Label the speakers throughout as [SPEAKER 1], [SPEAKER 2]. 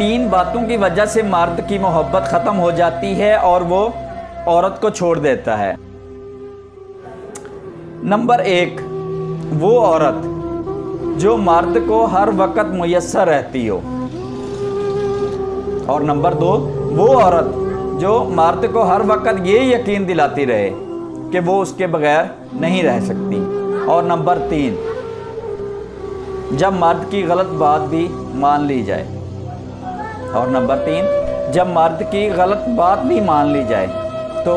[SPEAKER 1] 3 बातों की वजह से मर्द की मोहब्बत ख़त्म हो जाती है और वो औरत को छोड़ देता है। नंबर 1, वो औरत जो मर्द को हर वक्त मुयस्सर रहती हो। और नंबर 2, वो औरत जो मर्द को हर वक्त ये यकीन दिलाती रहे कि वो उसके बगैर नहीं रह सकती। और नंबर 3, जब मर्द की गलत बात भी मान ली जाए। और नंबर 3, जब मर्द की गलत बात भी मान ली जाए तो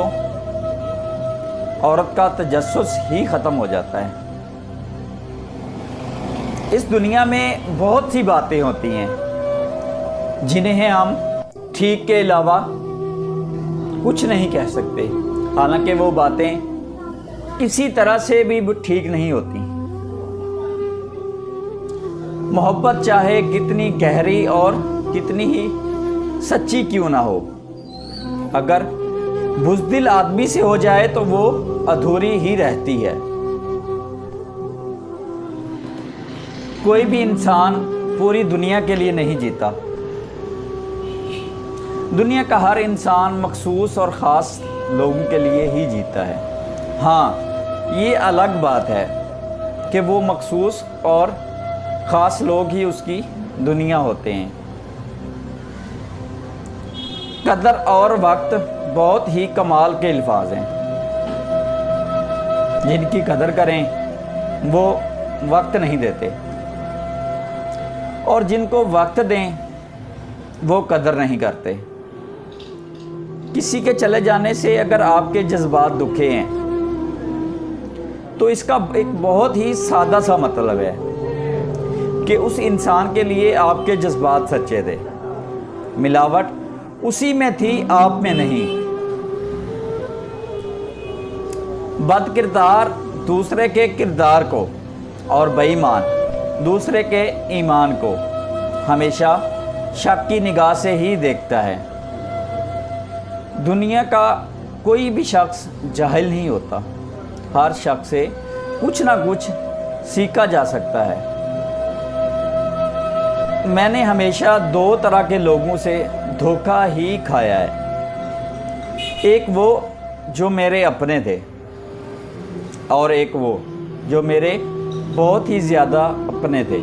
[SPEAKER 1] औरत का तजस्सुस ही ख़त्म हो जाता है। इस दुनिया में बहुत सी बातें होती हैं जिन्हें हम ठीक के अलावा कुछ नहीं कह सकते, हालांकि वो बातें किसी तरह से भी ठीक नहीं होती। मोहब्बत चाहे कितनी गहरी और कितनी ही सच्ची क्यों ना हो, अगर बुज़दिल आदमी से हो जाए तो वो अधूरी ही रहती है। कोई भी इंसान पूरी दुनिया के लिए नहीं जीता। दुनिया का हर इंसान मखसूस और ख़ास लोगों के लिए ही जीता है। हाँ, ये अलग बात है कि वो मखसूस और ख़ास लोग ही उसकी दुनिया होते हैं। कदर और वक्त बहुत ही कमाल के अल्फाज हैं। जिनकी कदर करें वो वक्त नहीं देते, और जिनको वक्त दें वो कदर नहीं करते। किसी के चले जाने से अगर आपके जज्बात दुखे हैं तो इसका एक बहुत ही सादा सा मतलब है कि उस इंसान के लिए आपके जज्बात सच्चे थे। मिलावट उसी में थी, आप में नहीं। बद किरदार दूसरे के किरदार को और बेईमान दूसरे के ईमान को हमेशा शक की निगाह से ही देखता है। दुनिया का कोई भी शख्स जाहिल नहीं होता। हर शख्स से कुछ ना कुछ सीखा जा सकता है। मैंने हमेशा 2 तरह के लोगों से धोखा ही खाया है। एक वो जो मेरे अपने थे और एक वो जो मेरे बहुत ही ज़्यादा अपने थे।